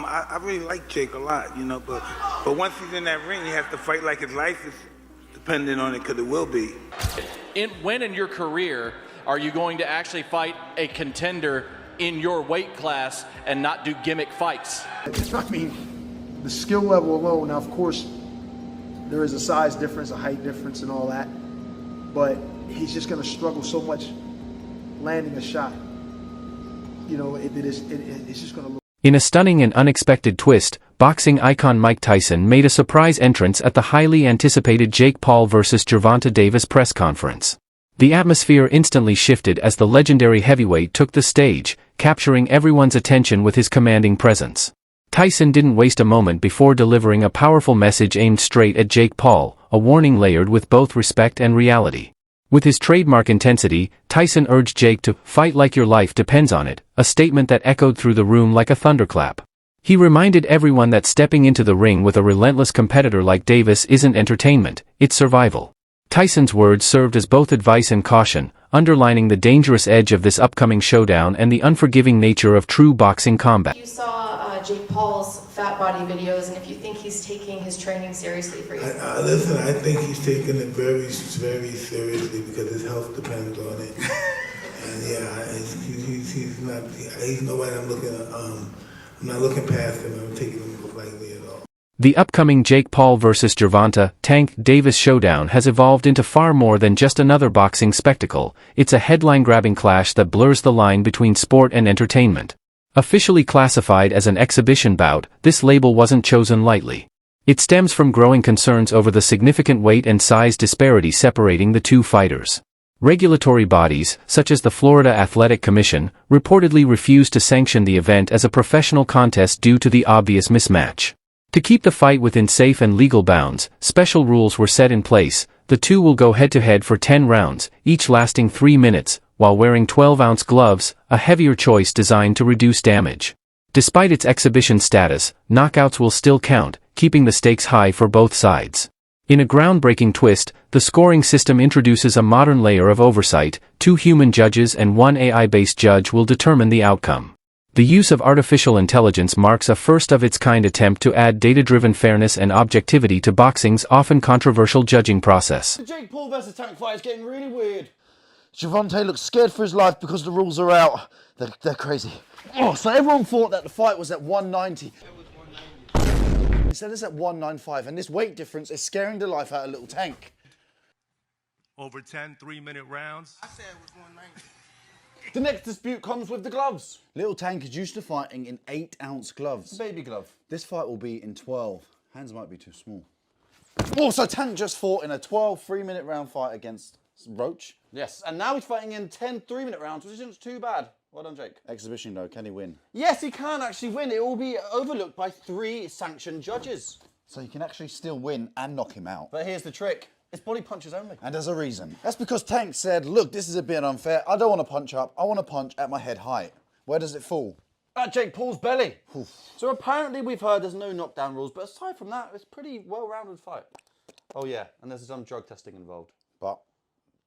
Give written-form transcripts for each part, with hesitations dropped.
I really like Jake a lot, but once he's in that ring, he has to fight like his life is dependent on it, because it will be. When in your career are you going to actually fight a contender in your weight class and not do gimmick fights? I mean, the skill level alone, now of course, there is a size difference, a height difference and all that, but he's just going to struggle so much landing a shot. It's just going to look. In a stunning and unexpected twist, boxing icon Mike Tyson made a surprise entrance at the highly anticipated Jake Paul vs. Gervonta Davis press conference. The atmosphere instantly shifted as the legendary heavyweight took the stage, capturing everyone's attention with his commanding presence. Tyson didn't waste a moment before delivering a powerful message aimed straight at Jake Paul, a warning layered with both respect and reality. With his trademark intensity, Tyson urged Jake to fight like your life depends on it, a statement that echoed through the room like a thunderclap. He reminded everyone that stepping into the ring with a relentless competitor like Davis isn't entertainment, it's survival. Tyson's words served as both advice and caution, underlining the dangerous edge of this upcoming showdown and the unforgiving nature of true boxing combat. You saw Jake Paul's fat body videos, and if you think he's taking his training seriously for you. Listen, I think he's taking it very, very seriously because his health depends on it. And yeah, he's nobody I'm not looking past him. I'm taking him lightly at all. The upcoming Jake Paul vs. Gervonta Tank Davis showdown has evolved into far more than just another boxing spectacle. It's a headline-grabbing clash that blurs the line between sport and entertainment. Officially classified as an exhibition bout, this label wasn't chosen lightly. It stems from growing concerns over the significant weight and size disparity separating the two fighters. Regulatory bodies, such as the Florida Athletic Commission, reportedly refused to sanction the event as a professional contest due to the obvious mismatch. To keep the fight within safe and legal bounds, special rules were set in place. The two will go head-to-head for 10 rounds, each lasting 3 minutes, while wearing 12-ounce gloves, a heavier choice designed to reduce damage. Despite its exhibition status, knockouts will still count, keeping the stakes high for both sides. In a groundbreaking twist, the scoring system introduces a modern layer of oversight. 2 human judges and 1 AI-based judge will determine the outcome. The use of artificial intelligence marks a first-of-its-kind attempt to add data-driven fairness and objectivity to boxing's often controversial judging process. The Jake Paul versus Tank fight is getting really weird. Gervonta looks scared for his life because the rules are out. They're crazy. Oh, so everyone thought that the fight was at 190. He said it's at 195, and this weight difference is scaring the life out of little Tank. Over 10 3-minute rounds. I said it was 190. The next dispute comes with the gloves. Little Tank is used to fighting in 8-ounce gloves. Baby glove. This fight will be in 12. Hands might be too small. Also, Tank just fought in a 12 3-minute round fight against Roach. Yes, and now he's fighting in 10 3-minute rounds, which isn't too bad. Well done, Jake. Exhibition though, can he win? Yes, he can actually win. It will be overlooked by 3 sanctioned judges. So he can actually still win and knock him out. But here's the trick. It's body punches only. And there's a reason. That's because Tank said, look, this is a bit unfair. I don't want to punch up. I want to punch at my head height. Where does it fall? At Jake Paul's belly. Oof. So apparently we've heard there's no knockdown rules, but aside from that, it's a pretty well-rounded fight. Oh yeah, and there's some drug testing involved. But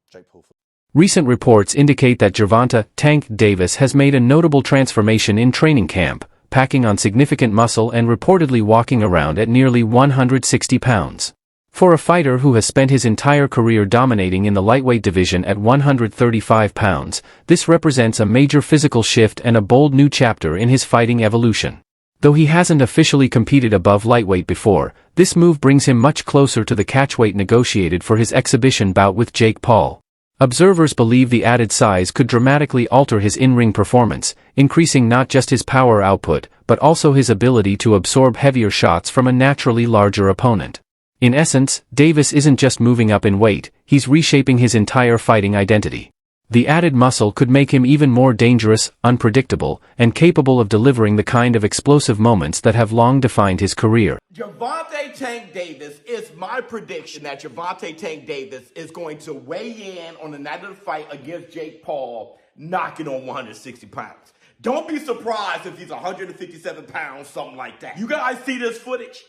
Jake Paul. Recent reports indicate that Gervonta Tank Davis has made a notable transformation in training camp, packing on significant muscle and reportedly walking around at nearly 160 pounds. For a fighter who has spent his entire career dominating in the lightweight division at 135 pounds, this represents a major physical shift and a bold new chapter in his fighting evolution. Though he hasn't officially competed above lightweight before, this move brings him much closer to the catchweight negotiated for his exhibition bout with Jake Paul. Observers believe the added size could dramatically alter his in-ring performance, increasing not just his power output, but also his ability to absorb heavier shots from a naturally larger opponent. In essence, Davis isn't just moving up in weight, he's reshaping his entire fighting identity. The added muscle could make him even more dangerous, unpredictable, and capable of delivering the kind of explosive moments that have long defined his career. Gervonta Tank Davis, it's my prediction that Gervonta Tank Davis is going to weigh in on the night of the fight against Jake Paul, knocking on 160 pounds. Don't be surprised if he's 157 pounds, something like that. You guys see this footage?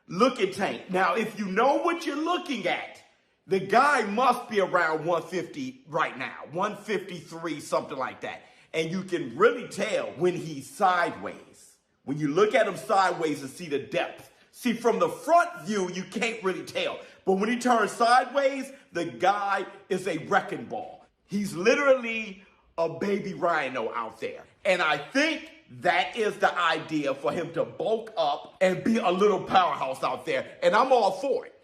Look at Tank. Now, if you know what you're looking at, the guy must be around 150 right now, 153, something like that. And you can really tell when he's sideways, When you look at him sideways and see the depth. See, from the front view, you can't really tell. But when he turns sideways, the guy is a wrecking ball. He's literally a baby rhino out there. And I think that is the idea for him to bulk up and be a little powerhouse out there. And I'm all for it.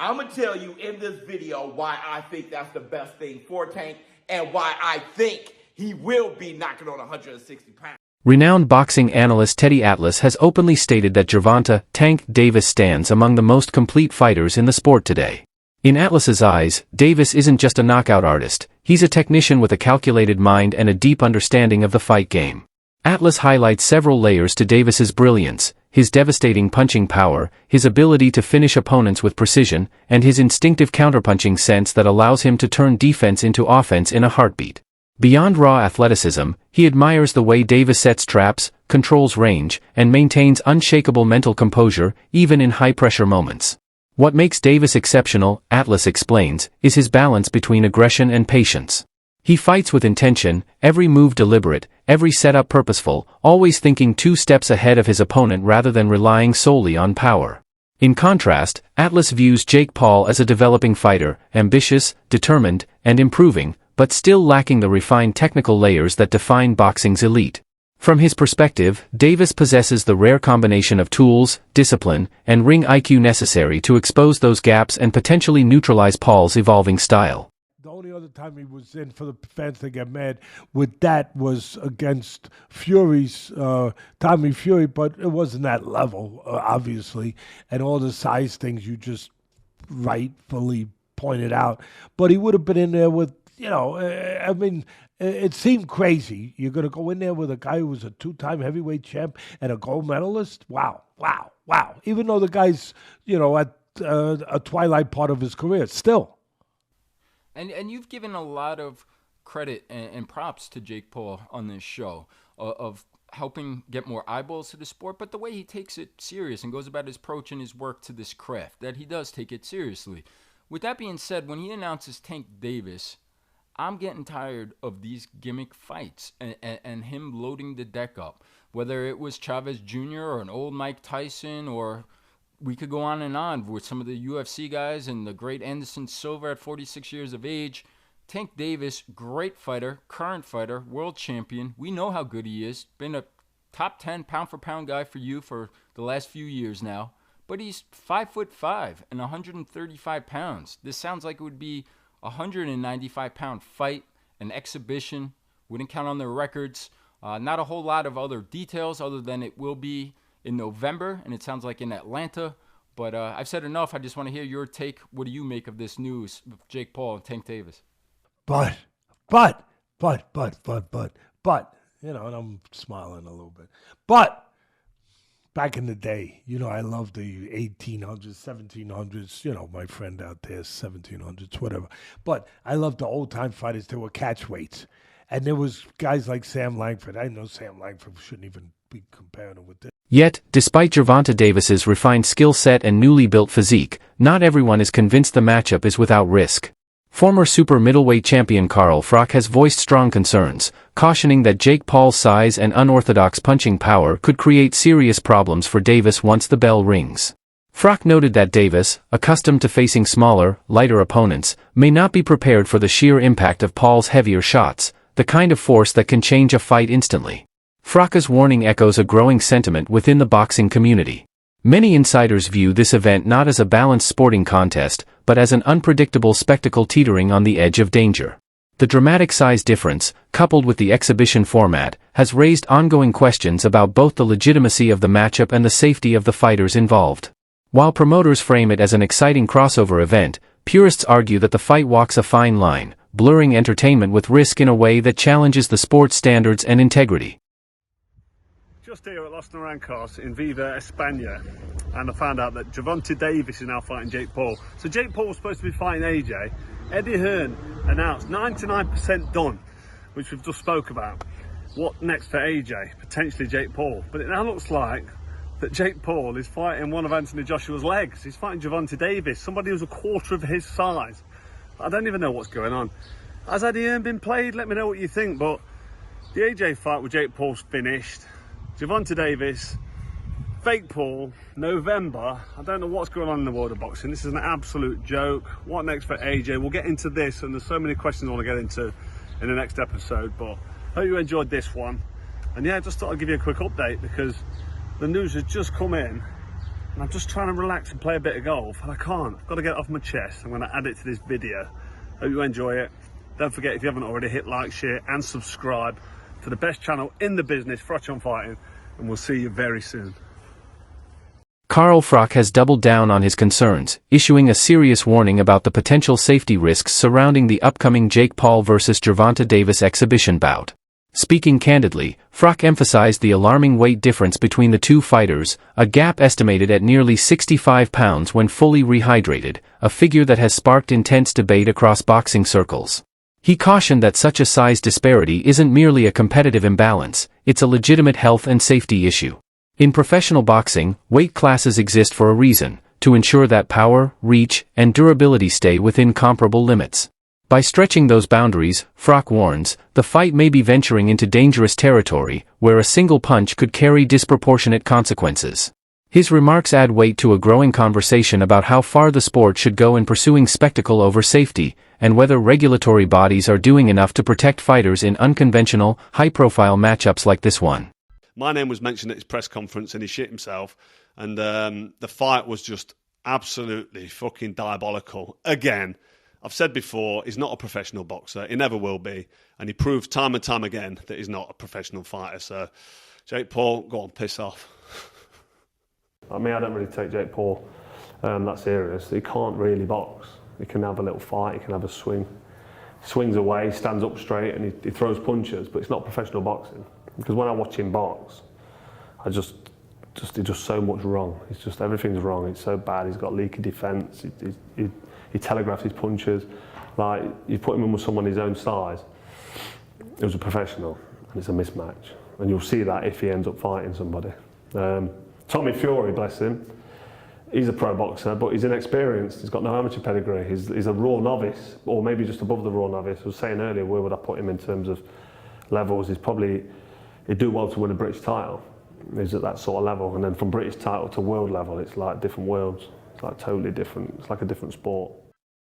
I'm going to tell you in this video why I think that's the best thing for Tank and why I think he will be knocking on 160 pounds. Renowned boxing analyst Teddy Atlas has openly stated that Gervonta "Tank" Davis stands among the most complete fighters in the sport today. In Atlas's eyes, Davis isn't just a knockout artist, he's a technician with a calculated mind and a deep understanding of the fight game. Atlas highlights several layers to Davis's brilliance: his devastating punching power, his ability to finish opponents with precision, and his instinctive counterpunching sense that allows him to turn defense into offense in a heartbeat. Beyond raw athleticism, he admires the way Davis sets traps, controls range, and maintains unshakable mental composure, even in high-pressure moments. What makes Davis exceptional, Atlas explains, is his balance between aggression and patience. He fights with intention, every move deliberate, every setup purposeful, always thinking 2 steps ahead of his opponent rather than relying solely on power. In contrast, Atlas views Jake Paul as a developing fighter, ambitious, determined, and improving, but still lacking the refined technical layers that define boxing's elite. From his perspective, Davis possesses the rare combination of tools, discipline, and ring IQ necessary to expose those gaps and potentially neutralize Paul's evolving style. The only other time he was in for the fans to get mad with that was against Fury's, Tommy Fury, but it wasn't that level, obviously, and all the size things you just rightfully pointed out. But he would have been in there with, I mean, it seemed crazy. You're going to go in there with a guy who was a 2-time heavyweight champ and a gold medalist? Wow. Even though the guy's, at a twilight part of his career, still. And you've given a lot of credit and props to Jake Paul on this show of helping get more eyeballs to the sport, but the way he takes it serious and goes about his approach and his work to this craft, that he does take it seriously. With that being said, when he announces Tank Davis, I'm getting tired of these gimmick fights and him loading the deck up. Whether it was Chavez Jr. or an old Mike Tyson, or we could go on and on with some of the UFC guys and the great Anderson Silva at 46 years of age. Tank Davis, great fighter, current fighter, world champion. We know how good he is. Been a top 10 pound-for-pound guy for you for the last few years now. But he's 5'5" and 135 pounds. This sounds like it would be a 195-pound fight, an exhibition. Wouldn't count on their records. Not a whole lot of other details other than it will be in November, and it sounds like in Atlanta. But I've said enough. I just want to hear your take. What do you make of this news with Jake Paul and Tank Davis? But, and I'm smiling a little bit. But back in the day, I love the 1800s, 1700s, my friend out there, 1700s, whatever. But I love the old-time fighters. They were catch weights. And there was guys like Sam Langford. I know Sam Langford shouldn't even be comparing him with this. Yet, despite Gervonta Davis's refined skill set and newly built physique, not everyone is convinced the matchup is without risk. Former super middleweight champion Carl Froch has voiced strong concerns, cautioning that Jake Paul's size and unorthodox punching power could create serious problems for Davis once the bell rings. Froch noted that Davis, accustomed to facing smaller, lighter opponents, may not be prepared for the sheer impact of Paul's heavier shots, the kind of force that can change a fight instantly. Froch's warning echoes a growing sentiment within the boxing community. Many insiders view this event not as a balanced sporting contest, but as an unpredictable spectacle teetering on the edge of danger. The dramatic size difference, coupled with the exhibition format, has raised ongoing questions about both the legitimacy of the matchup and the safety of the fighters involved. While promoters frame it as an exciting crossover event, purists argue that the fight walks a fine line, blurring entertainment with risk in a way that challenges the sport's standards and integrity. Just here at Los Naranjos in Viva, España, and I found out that Gervonta Davis is now fighting Jake Paul. So Jake Paul was supposed to be fighting AJ. Eddie Hearn announced 99% done, which we've just spoke about. What next for AJ? Potentially Jake Paul. But it now looks like that Jake Paul is fighting one of Anthony Joshua's legs. He's fighting Gervonta Davis, somebody who's a quarter of his size. I don't even know what's going on. Has Eddie Hearn been played? Let me know what you think, but The AJ fight with Jake Paul's finished. Gervonta Davis, fake Paul, November. I don't know what's going on in the world of boxing. This is an absolute joke. What next for AJ? We'll get into this, and there's so many questions I want to get into in the next episode, but I hope you enjoyed this one. And yeah, I just thought I'd give you a quick update because the news has just come in, and I'm just trying to relax and play a bit of golf, and I can't. I've got to get it off my chest. I'm going to add it to this video. Hope you enjoy it. Don't forget, if you haven't already, hit like, share, and subscribe to the best channel in the business, Froch on Fighting, and we'll see you very soon. Carl Froch has doubled down on his concerns, issuing a serious warning about the potential safety risks surrounding the upcoming Jake Paul vs. Gervonta Davis exhibition bout. Speaking candidly, Froch emphasized the alarming weight difference between the two fighters, a gap estimated at nearly 65 pounds when fully rehydrated, a figure that has sparked intense debate across boxing circles. He cautioned that such a size disparity isn't merely a competitive imbalance, it's a legitimate health and safety issue. In professional boxing, weight classes exist for a reason, to ensure that power, reach, and durability stay within comparable limits. By stretching those boundaries, Froch warns, the fight may be venturing into dangerous territory, where a single punch could carry disproportionate consequences. His remarks add weight to a growing conversation about how far the sport should go in pursuing spectacle over safety, and whether regulatory bodies are doing enough to protect fighters in unconventional, high-profile matchups like this one. My name was mentioned at his press conference and he shit himself, and the fight was just absolutely fucking diabolical. Again, I've said before, he's not a professional boxer, he never will be, and he proves time and time again that he's not a professional fighter. So, Jake Paul, go on, piss off. I mean, I don't really take Jake Paul that serious. He can't really box. He can have a little fight, he can have a swing. He swings away, stands up straight, and he throws punches, but it's not professional boxing. Because when I watch him box, he's just so much wrong. It's just, everything's wrong. It's so bad. He's got leaky defence. He telegraphs his punches. Like, you put him in with someone his own size, it was a professional, and it's a mismatch. And you'll see that if he ends up fighting somebody. Tommy Fury, bless him, he's a pro boxer, but he's inexperienced. He's got no amateur pedigree. He's a raw novice, or maybe just above the raw novice. I was saying earlier, where would I put him in terms of levels? He'd do well to win a British title. He's at that sort of level. And then from British title to world level, it's like different worlds. It's like totally different. It's like a different sport.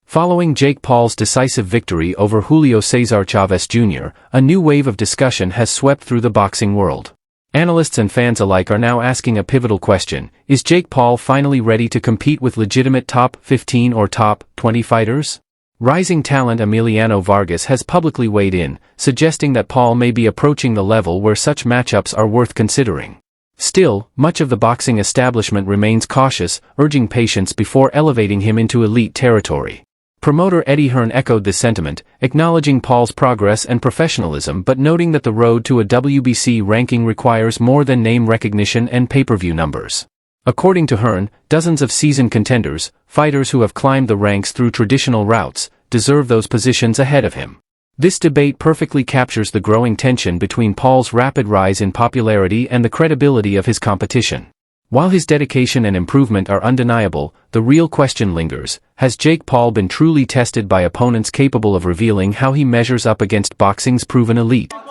Following Jake Paul's decisive victory over Julio Cesar Chavez Jr., a new wave of discussion has swept through the boxing world. Analysts and fans alike are now asking a pivotal question: is Jake Paul finally ready to compete with legitimate top 15 or top 20 fighters? Rising talent Emiliano Vargas has publicly weighed in, suggesting that Paul may be approaching the level where such matchups are worth considering. Still, much of the boxing establishment remains cautious, urging patience before elevating him into elite territory. Promoter Eddie Hearn echoed this sentiment, acknowledging Paul's progress and professionalism but noting that the road to a WBC ranking requires more than name recognition and pay-per-view numbers. According to Hearn, dozens of seasoned contenders, fighters who have climbed the ranks through traditional routes, deserve those positions ahead of him. This debate perfectly captures the growing tension between Paul's rapid rise in popularity and the credibility of his competition. While his dedication and improvement are undeniable, the real question lingers: has Jake Paul been truly tested by opponents capable of revealing how he measures up against boxing's proven elite? I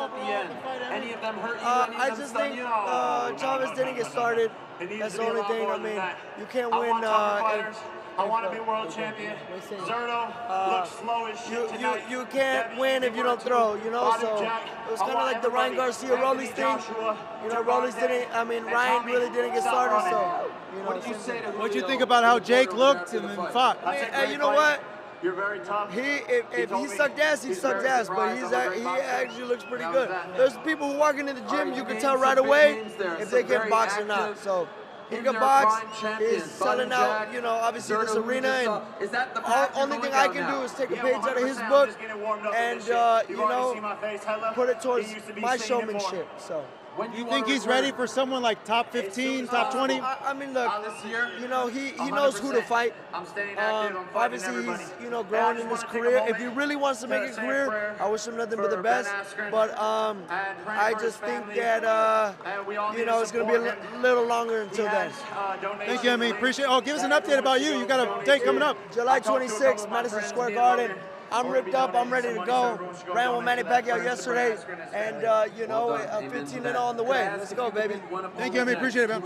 just think Chavez didn't get started. That's the only thing. I mean, you can't win. I want to be world champion. Zerto looks slow as shit tonight. You can't win if you don't throw, you know? So it was kind of like the Ryan Garcia Rollies thing. You know, Rollies didn't, I mean, Ryan really didn't get started, so, you know. What do you think about how Jake looked and then fought? Hey, you know what? You're very tough. If he sucked ass, he sucked ass, but he actually looks pretty good. There's people who walk into the gym, you can tell right away if they can box or not. So he can box, he's selling out, you know, obviously this arena, and the only thing I can do is take a page out of his book and, you know, put it towards my showmanship, so. Do you think he's ready for someone like top 15, top 20? I mean, look, you know, he knows who to fight. Obviously, he's, you know, growing in his career. If he really wants to make a career, I wish him nothing but the best. But I just think that, you know, it's going to be a little longer until then. Thank you, Emmy. Appreciate it. Oh, give us an update about you. You got a date coming up. July 26th, Madison Square Garden. I'm ripped up. I'm ready to go. Ran with Manny Pacquiao yesterday, and 15-0 on the way. Let's go, baby. Thank you, I appreciate it, man.